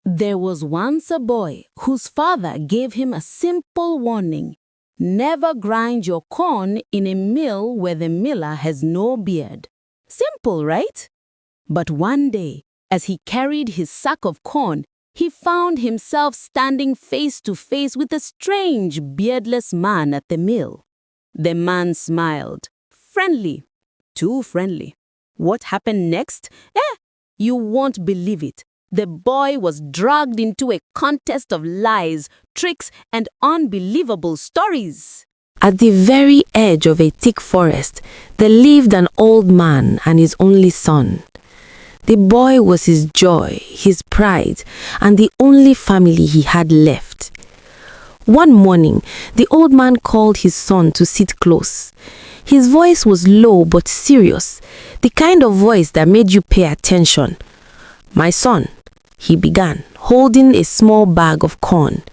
There was once a boy whose father gave him a simple warning. Never grind your corn in a mill where the miller has no beard. Simple, right? But one day, as he carried his sack of corn, he found himself standing face to face with a strange, beardless man at the mill. The man smiled. Friendly. Too friendly. What happened next? You won't believe it. The boy was dragged into a contest of lies, tricks, and unbelievable stories. At the very edge of a thick forest, there lived an old man and his only son. The boy was his joy, his pride, and the only family he had left. One morning, the old man called his son to sit close. His voice was low but serious, the kind of voice that made you pay attention. "My son," he began, holding a small bag of corn.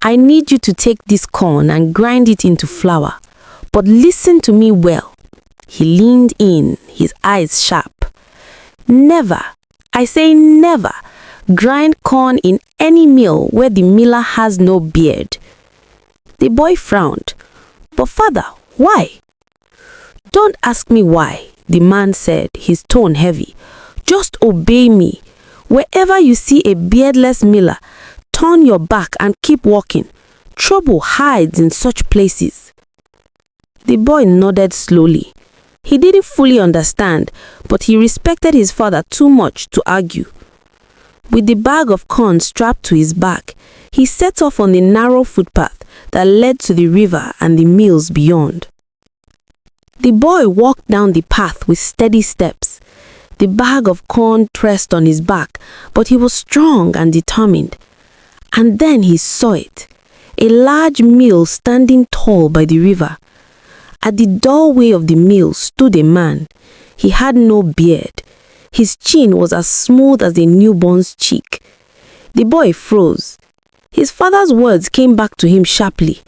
"I need you to take this corn and grind it into flour. But listen to me well." He leaned in, his eyes sharp. "Never, I say never, grind corn in any mill where the miller has no beard." The boy frowned. "But father, why?" "Don't ask me why," the man said, his tone heavy. "Just obey me. Wherever you see a beardless miller, turn your back and keep walking. Trouble hides in such places." The boy nodded slowly. He didn't fully understand, but he respected his father too much to argue. With the bag of corn strapped to his back, he set off on the narrow footpath that led to the river and the mills beyond. The boy walked down the path with steady steps. The bag of corn pressed on his back, but he was strong and determined. And then he saw it, a large mill standing tall by the river. At the doorway of the mill stood a man. He had no beard. His chin was as smooth as a newborn's cheek. The boy froze. His father's words came back to him sharply.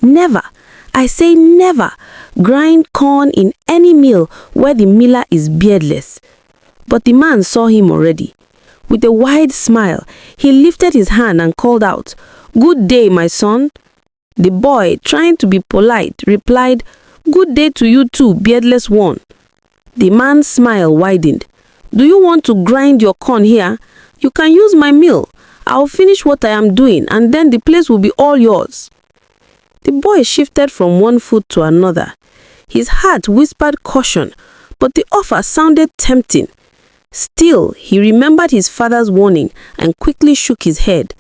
"Never, I say never, grind corn in any mill where the miller is beardless." But the man saw him already. With a wide smile, he lifted his hand and called out, "Good day, my son." The boy, trying to be polite, replied, "Good day to you too, beardless one." The man's smile widened. "Do you want to grind your corn here? You can use my mill. I'll finish what I am doing and then the place will be all yours." The boy shifted from one foot to another. His heart whispered caution, but the offer sounded tempting. Still, he remembered his father's warning and quickly shook his head.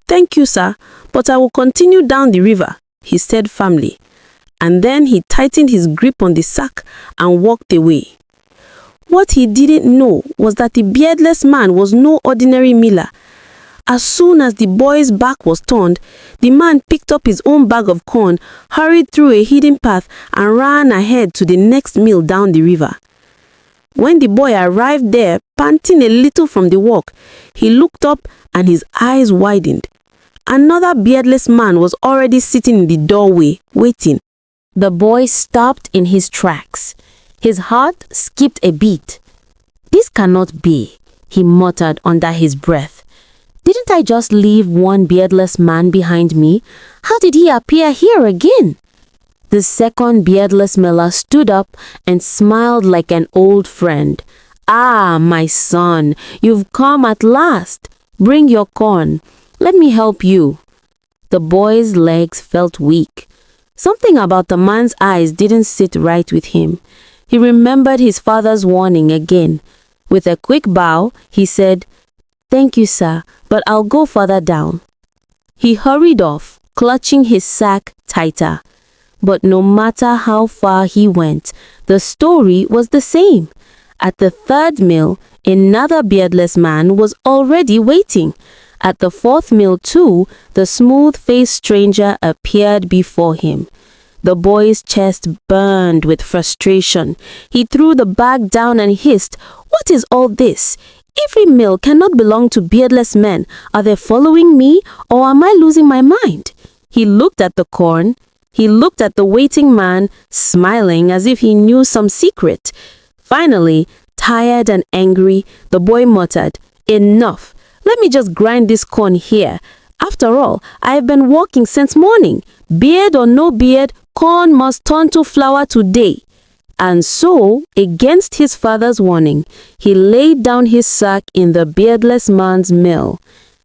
"Thank you, sir, but I will continue down the river," he said firmly. And then he tightened his grip on the sack and walked away. What he didn't know was that the beardless man was no ordinary miller. As soon as the boy's back was turned, the man picked up his own bag of corn, hurried through a hidden path, and ran ahead to the next mill down the river. When the boy arrived there, panting a little from the walk, he looked up and his eyes widened. Another beardless man was already sitting in the doorway, waiting. The boy stopped in his tracks. His heart skipped a beat. "This cannot be," he muttered under his breath. "Didn't I just leave one beardless man behind me? How did he appear here again?" The second beardless miller stood up and smiled like an old friend. "Ah, my son, you've come at last. Bring your corn. Let me help you." The boy's legs felt weak. Something about the man's eyes didn't sit right with him. He remembered his father's warning again. With a quick bow, he said, "Thank you, sir, but I'll go further down." He hurried off, clutching his sack tighter. But no matter how far he went, the story was the same. At the third mill, another beardless man was already waiting. At the fourth mill too, the smooth-faced stranger appeared before him. The boy's chest burned with frustration. He threw the bag down and hissed, "What is all this? Every mill cannot belong to beardless men. Are they following me, or am I losing my mind?" He looked at the corn. He looked at the waiting man, smiling as if he knew some secret. Finally, tired and angry, the boy muttered, "Enough. Let me just grind this corn here. After all, I've been walking since morning. Beard or no beard, corn must turn to flour today." And so, against his father's warning, he laid down his sack in the beardless man's mill.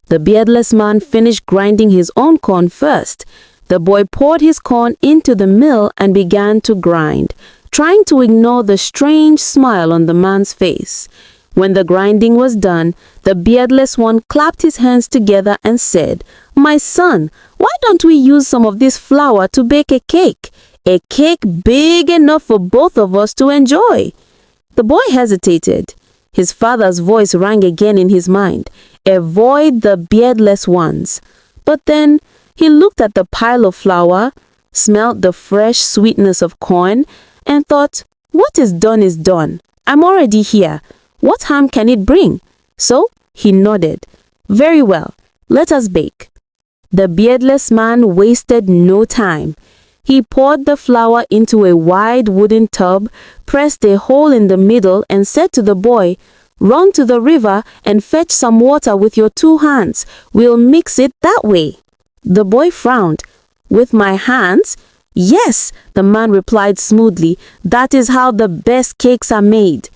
The beardless man finished grinding his own corn first. The boy poured his corn into the mill and began to grind, trying to ignore the strange smile on the man's face. When the grinding was done, the beardless one clapped his hands together and said, "My son, why don't we use some of this flour to bake a cake? A cake big enough for both of us to enjoy." The boy hesitated. His father's voice rang again in his mind, "Avoid the beardless ones." But then he looked at the pile of flour, smelled the fresh sweetness of corn, and thought, "What is done. I'm already here. What harm can it bring?" So he nodded. "Very well, let us bake." The beardless man wasted no time. He poured the flour into a wide wooden tub, pressed a hole in the middle, and said to the boy, "Run to the river and fetch some water with your 2 hands. We'll mix it that way." The boy frowned. "With my hands?" "Yes," the man replied smoothly. "That is how the best cakes are made."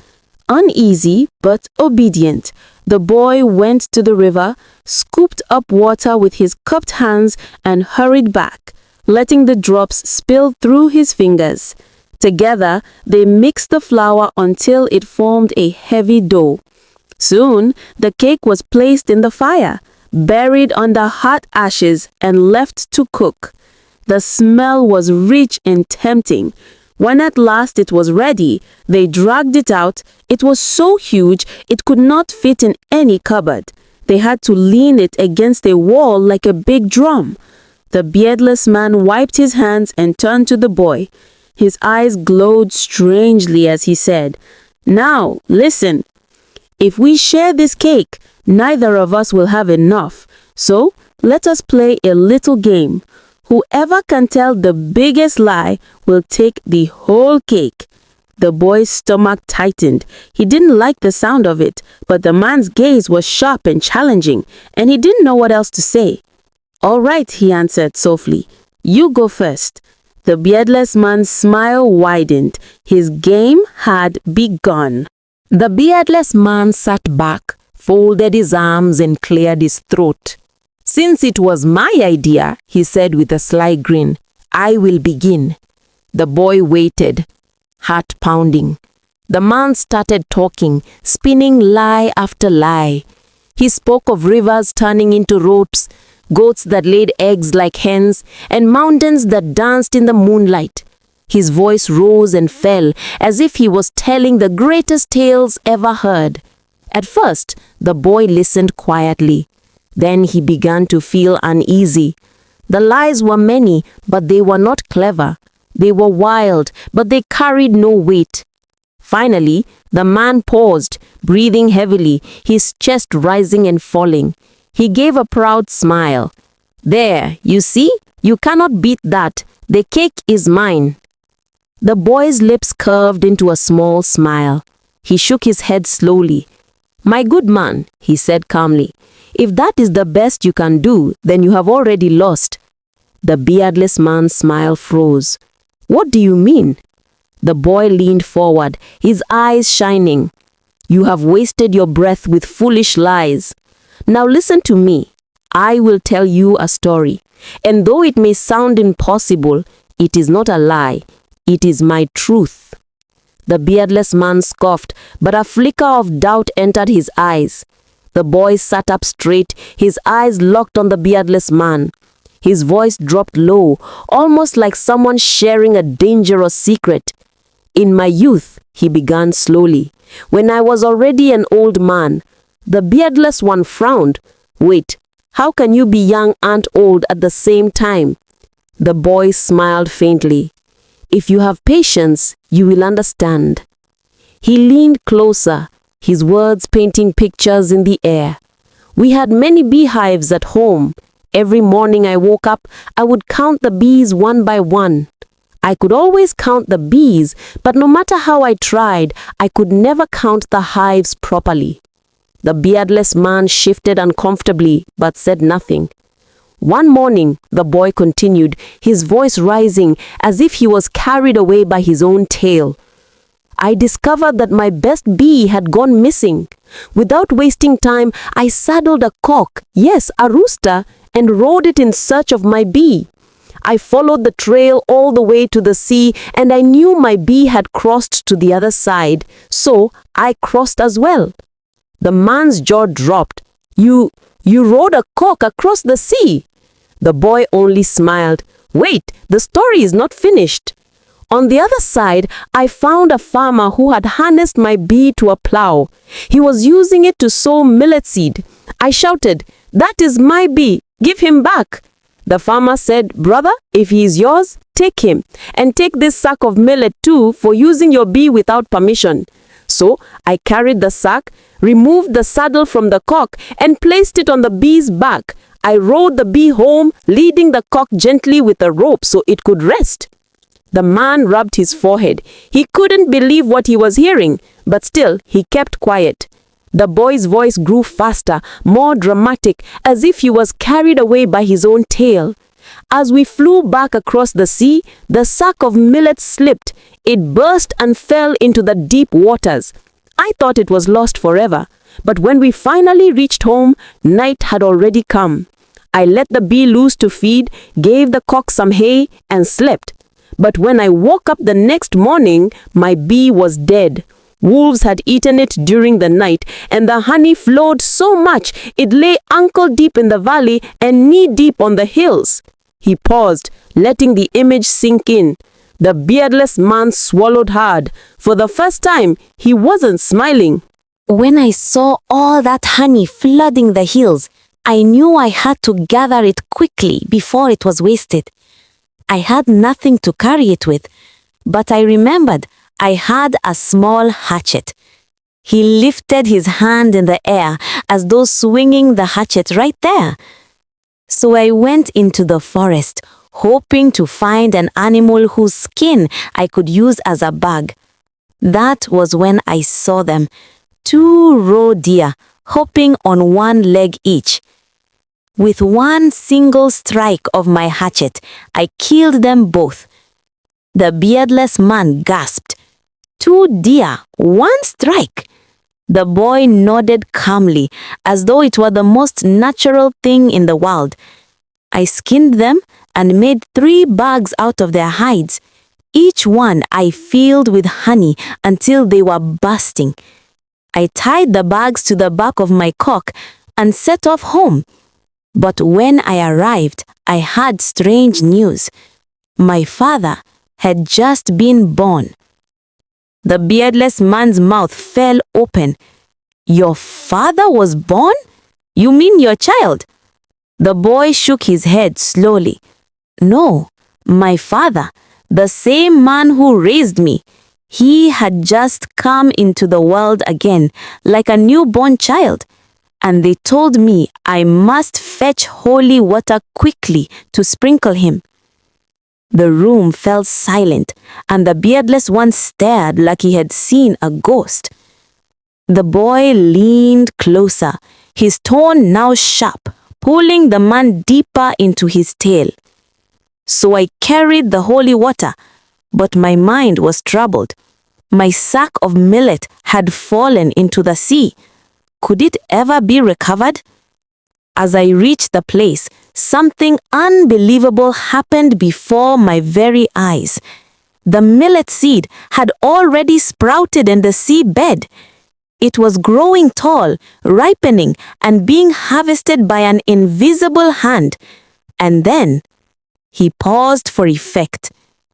Uneasy but obedient, the boy went to the river, scooped up water with his cupped hands, and hurried back, letting the drops spill through his fingers. Together, they mixed the flour until it formed a heavy dough. Soon, the cake was placed in the fire, buried under hot ashes, and left to cook. The smell was rich and tempting. When at last it was ready, they dragged it out. It was so huge it could not fit in any cupboard. They had to lean it against a wall like a big drum. The beardless man wiped his hands and turned to the boy. His eyes glowed strangely as he said, "Now, listen. If we share this cake, neither of us will have enough. So, let us play a little game. Whoever can tell the biggest lie will take the whole cake." The boy's stomach tightened. He didn't like the sound of it, but the man's gaze was sharp and challenging, and he didn't know what else to say. "All right," he answered softly. "You go first." The beardless man's smile widened. His game had begun. The beardless man sat back, folded his arms, and cleared his throat. "Since it was my idea," he said with a sly grin, "I will begin." The boy waited, heart pounding. The man started talking, spinning lie after lie. He spoke of rivers turning into ropes, goats that laid eggs like hens, and mountains that danced in the moonlight. His voice rose and fell as if he was telling the greatest tales ever heard. At first, the boy listened quietly. Then he began to feel uneasy. The lies were many, but they were not clever. They were wild, but they carried no weight. Finally, the man paused, breathing heavily, his chest rising and falling. He gave a proud smile. "There, you see? You cannot beat that. The cake is mine." The boy's lips curved into a small smile. He shook his head slowly. "My good man," he said calmly, "if that is the best you can do, then you have already lost." The beardless man's smile froze. "What do you mean?" The boy leaned forward, his eyes shining. "You have wasted your breath with foolish lies. Now listen to me. I will tell you a story. And though it may sound impossible, it is not a lie. It is my truth." The beardless man scoffed, but a flicker of doubt entered his eyes. The boy sat up straight, his eyes locked on the beardless man. His voice dropped low, almost like someone sharing a dangerous secret. "In my youth," he began slowly, "when I was already an old man." The beardless one frowned. "Wait, how can you be young and old at the same time?" The boy smiled faintly. "If you have patience, you will understand." He leaned closer, his words painting pictures in the air. "We had many beehives at home. Every morning I woke up, I would count the bees one by one. I could always count the bees, but no matter how I tried, I could never count the hives properly. The beardless man shifted uncomfortably but said nothing. One morning, the boy continued, his voice rising as if he was carried away by his own tail. I discovered that my best bee had gone missing. Without wasting time, I saddled a cock, yes, a rooster, and rode it in search of my bee. I followed the trail all the way to the sea, and I knew my bee had crossed to the other side, so I crossed as well. The man's jaw dropped. You rode a cock across the sea? The boy only smiled. Wait, the story is not finished. On the other side, I found a farmer who had harnessed my bee to a plow. He was using it to sow millet seed. I shouted, "That is my bee, give him back." The farmer said, "Brother, if he is yours, take him, and take this sack of millet too for using your bee without permission." So I carried the sack, removed the saddle from the cock, and placed it on the bee's back. I rode the bee home, leading the cock gently with a rope so it could rest. The man rubbed his forehead. He couldn't believe what he was hearing, but still he kept quiet. The boy's voice grew faster, more dramatic, as if he was carried away by his own tail. As we flew back across the sea, the sack of millet slipped. It burst and fell into the deep waters. I thought it was lost forever, but when we finally reached home, night had already come. I let the bee loose to feed, gave the cock some hay, and slept. But when I woke up the next morning, my bee was dead. Wolves had eaten it during the night, and the honey flowed so much it lay ankle-deep in the valley and knee-deep on the hills. He paused, letting the image sink in. The beardless man swallowed hard. For the first time, he wasn't smiling. When I saw all that honey flooding the hills, I knew I had to gather it quickly before it was wasted. I had nothing to carry it with, but I remembered I had a small hatchet. He lifted his hand in the air as though swinging the hatchet right there. So I went into the forest, hoping to find an animal whose skin I could use as a bag. That was when I saw them, 2 roe deer, hopping on 1 leg each. With one single strike of my hatchet, I killed them both. The beardless man gasped. 2 deer, 1 strike. The boy nodded calmly, as though it were the most natural thing in the world. I skinned them and made 3 bags out of their hides. Each one I filled with honey until they were bursting. I tied the bags to the back of my cock and set off home. But when I arrived, I had strange news. My father had just been born. The beardless man's mouth fell open. Your father was born? You mean your child? The boy shook his head slowly. No, my father, the same man who raised me. He had just come into the world again, like a newborn child. And they told me I must fetch holy water quickly to sprinkle him. The room fell silent, and the beardless one stared like he had seen a ghost. The boy leaned closer, his tone now sharp, pulling the man deeper into his tale. So I carried the holy water, but my mind was troubled. My sack of millet had fallen into the sea. Could it ever be recovered? As I reached the place, something unbelievable happened before my very eyes. The millet seed had already sprouted in the seabed. It was growing tall, ripening, and being harvested by an invisible hand. And then, he paused for effect.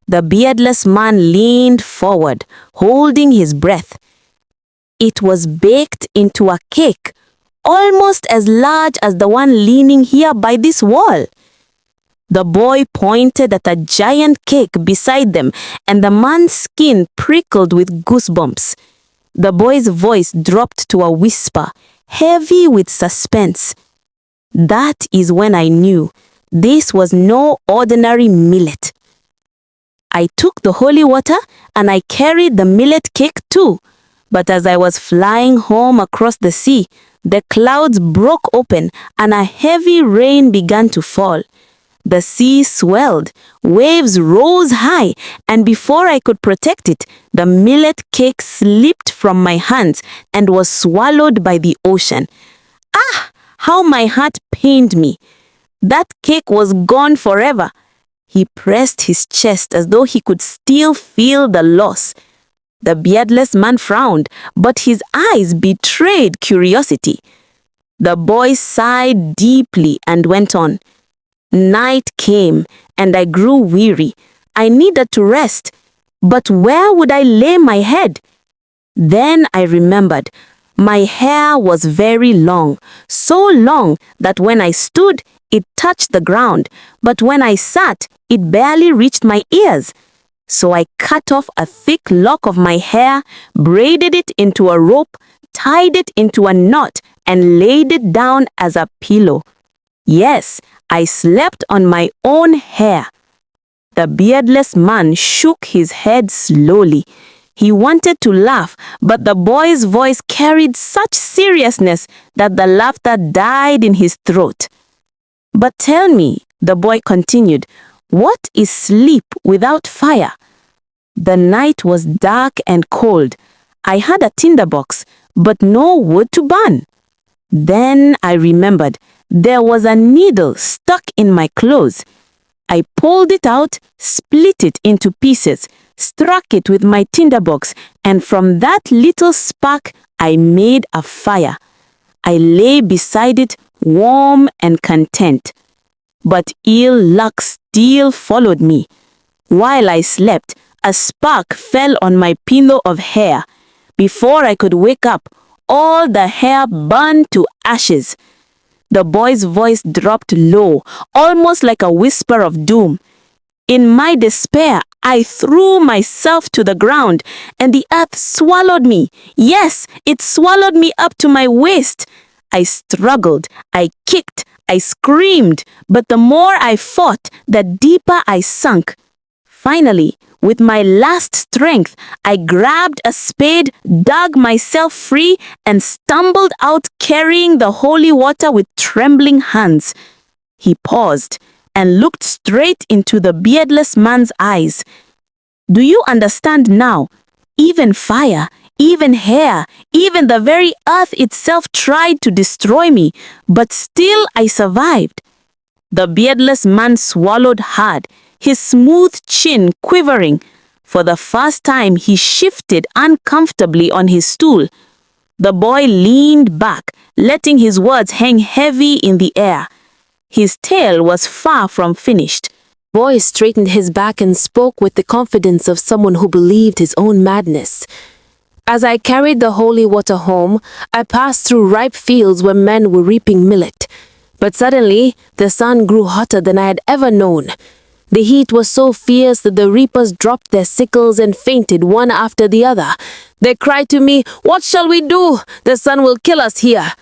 The beardless man leaned forward, holding his breath. It was baked into a cake, almost as large as the one leaning here by this wall. The boy pointed at a giant cake beside them, and the man's skin prickled with goosebumps. The boy's voice dropped to a whisper, heavy with suspense. That is when I knew this was no ordinary millet. I took the holy water and I carried the millet cake too. But as I was flying home across the sea, The clouds broke open and a heavy rain began to fall. The sea swelled, waves rose high, and before I could protect it, the millet cake slipped from my hands and was swallowed by the ocean. Ah! How my heart pained me. That cake was gone forever. He pressed his chest as though he could still feel the loss. The beardless man frowned, but his eyes betrayed curiosity. The boy sighed deeply and went on. Night came, and I grew weary. I needed to rest. But where would I lay my head? Then I remembered. My hair was very long, so long that when I stood, it touched the ground, but when I sat, it barely reached my ears. So I cut off a thick lock of my hair, braided it into a rope, tied it into a knot, and laid it down as a pillow. Yes, I slept on my own hair. The beardless man shook his head slowly. He wanted to laugh, but the boy's voice carried such seriousness that the laughter died in his throat. But tell me, the boy continued, what is sleep without fire? The night was dark and cold. I had a tinderbox, but no wood to burn. Then I remembered there was a needle stuck in my clothes. I pulled it out, split it into pieces, struck it with my tinderbox, and from that little spark I made a fire. I lay beside it, warm and content. But ill luck still followed me. While I slept, a spark fell on my pillow of hair. Before I could wake up, all the hair burned to ashes. The boy's voice dropped low, almost like a whisper of doom. In my despair, I threw myself to the ground, and the earth swallowed me. Yes, it swallowed me up to my waist. I struggled, I kicked, I screamed, but the more I fought, the deeper I sunk. Finally, with my last strength, I grabbed a spade, dug myself free, and stumbled out carrying the holy water with trembling hands. He paused and looked straight into the beardless man's eyes. Do you understand now? Even fire, even hair, even the very earth itself tried to destroy me, but still I survived. The beardless man swallowed hard, his smooth chin quivering. For the first time, he shifted uncomfortably on his stool. The boy leaned back, letting his words hang heavy in the air. His tale was far from finished. The boy straightened his back and spoke with the confidence of someone who believed his own madness. As I carried the holy water home, I passed through ripe fields where men were reaping millet. But suddenly, the sun grew hotter than I had ever known. The heat was so fierce that the reapers dropped their sickles and fainted one after the other. They cried to me, "What shall we do? The sun will kill us here."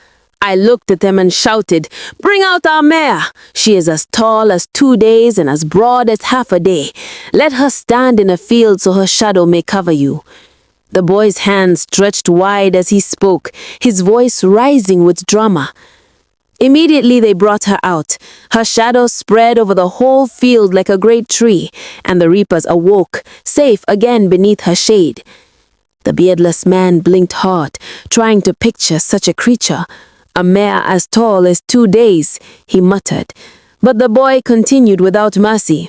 I looked at them and shouted, "Bring out our mare. She is as tall as 2 days and as broad as half a day. Let her stand in a field so her shadow may cover you." The boy's hands stretched wide as he spoke, his voice rising with drama. Immediately they brought her out. Her shadow spread over the whole field like a great tree, and the reapers awoke, safe again beneath her shade. The beardless man blinked hard, trying to picture such a creature. "A mare as tall as 2 days," he muttered. But the boy continued without mercy.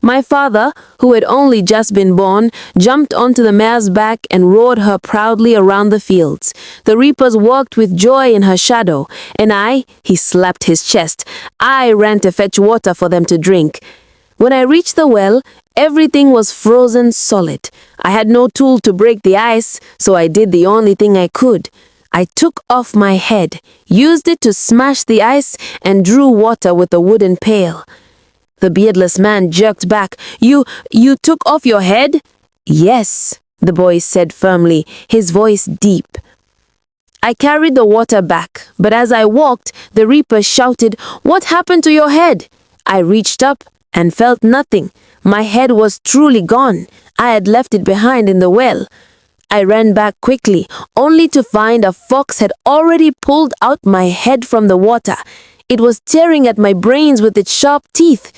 My father, who had only just been born, jumped onto the mare's back and rode her proudly around the fields. The reapers walked with joy in her shadow, and he slapped his chest, I ran to fetch water for them to drink. When I reached the well, everything was frozen solid. I had no tool to break the ice, so I did the only thing I could. I took off my head, used it to smash the ice, and drew water with a wooden pail. The beardless man jerked back. You took off your head?" "Yes," the boy said firmly, his voice deep. I carried the water back, but as I walked, the reaper shouted, "What happened to your head?" I reached up and felt nothing. My head was truly gone. I had left it behind in the well. I ran back quickly, only to find a fox had already pulled out my head from the water. It was tearing at my brains with its sharp teeth.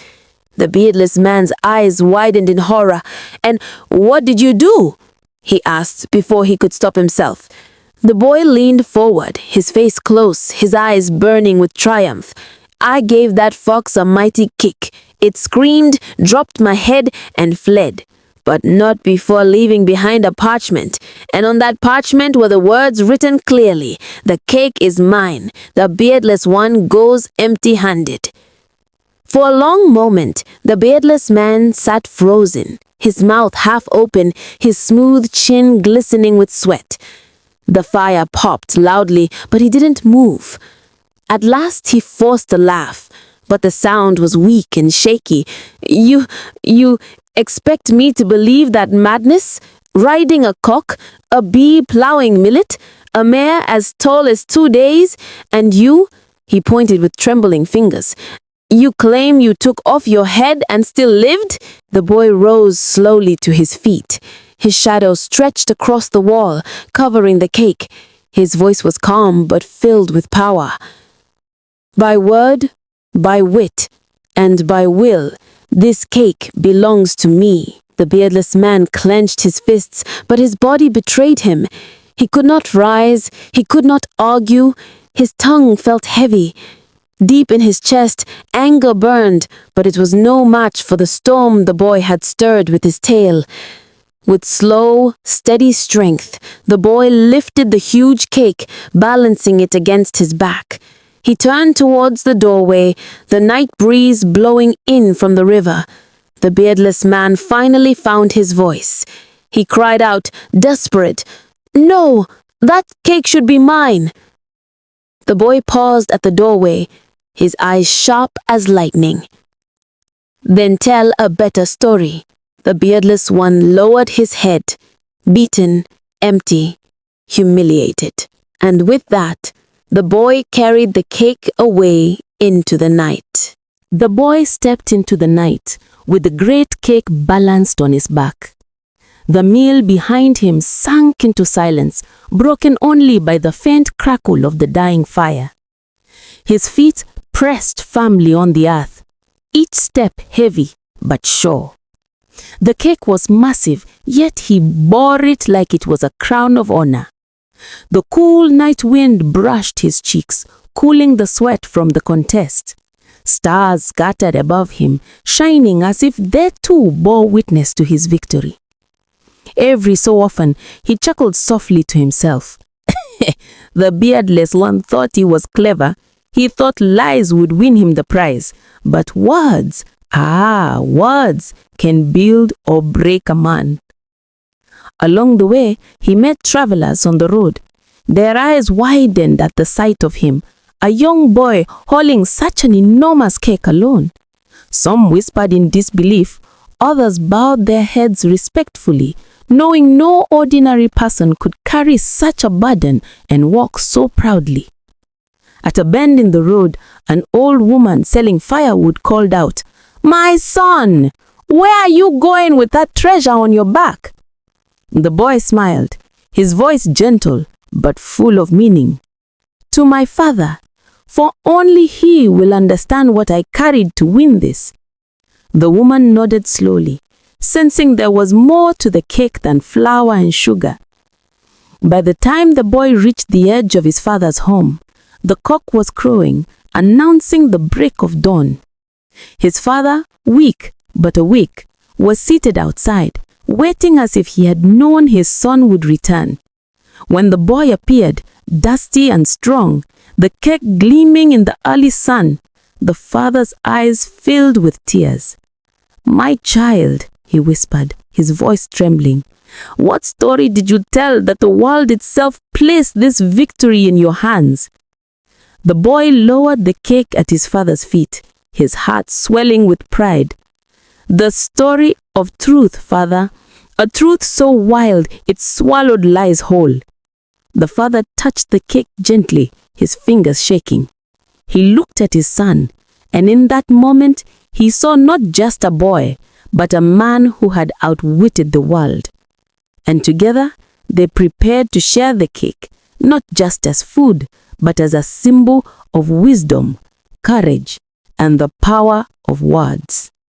The beardless man's eyes widened in horror. "And what did you do?" he asked before he could stop himself. The boy leaned forward, his face close, his eyes burning with triumph. "I gave that fox a mighty kick. It screamed, dropped my head, and fled. But not before leaving behind a parchment. And on that parchment were the words written clearly, 'The cake is mine. The beardless one goes empty-handed.'" For a long moment, the beardless man sat frozen, his mouth half open, his smooth chin glistening with sweat. The fire popped loudly, but he didn't move. At last he forced a laugh, but the sound was weak and shaky. You expect me to believe that madness? Riding a cock, a bee plowing millet, a mare as tall as 2 days, and you," he pointed with trembling fingers, "you claim you took off your head and still lived?" The boy rose slowly to his feet. His shadow stretched across the wall, covering the cake. His voice was calm but filled with power. "By word, by wit, and by will, this cake belongs to me." The beardless man clenched his fists, but his body betrayed him. He could not rise, he could not argue. His tongue felt heavy. Deep in his chest, anger burned, but it was no match for the storm the boy had stirred with his tail. With slow, steady strength, the boy lifted the huge cake, balancing it against his back. He turned towards the doorway, the night breeze blowing in from the river. The beardless man finally found his voice. He cried out, desperate, "No, that cake should be mine." The boy paused at the doorway, his eyes sharp as lightning. "Then tell a better story." The beardless one lowered his head, beaten, empty, humiliated. And with that, the boy carried the cake away into the night. The boy stepped into the night with the great cake balanced on his back. The meal behind him sank into silence, broken only by the faint crackle of the dying fire. His feet pressed firmly on the earth, each step heavy but sure. The cake was massive, yet he bore it like it was a crown of honor. The cool night wind brushed his cheeks, cooling the sweat from the contest. Stars scattered above him, shining as if they too bore witness to his victory. Every so often, he chuckled softly to himself. The beardless one thought he was clever. He thought lies would win him the prize. But words, words can build or break a man. Along the way, he met travelers on the road. Their eyes widened at the sight of him, a young boy hauling such an enormous cake alone. Some whispered in disbelief, others bowed their heads respectfully, knowing no ordinary person could carry such a burden and walk so proudly. At a bend in the road, an old woman selling firewood called out, "My son, where are you going with that treasure on your back?" The boy smiled, his voice gentle but full of meaning. "To my father, for only he will understand what I carried to win this." The woman nodded slowly, sensing there was more to the cake than flour and sugar. By the time the boy reached the edge of his father's home, the cock was crowing, announcing the break of dawn. His father, weak but awake, was seated outside, waiting as if he had known his son would return. When the boy appeared, dusty and strong, the cake gleaming in the early sun, the father's eyes filled with tears. "My child," he whispered, his voice trembling, "what story did you tell that the world itself placed this victory in your hands?" The boy lowered the cake at his father's feet, his heart swelling with pride. "The story of truth, father, a truth so wild it swallowed lies whole." The father touched the cake gently, his fingers shaking. He looked at his son, and in that moment he saw not just a boy, but a man who had outwitted the world. And together They prepared to share the cake, not just as food, but as a symbol of wisdom, courage, and the power of words.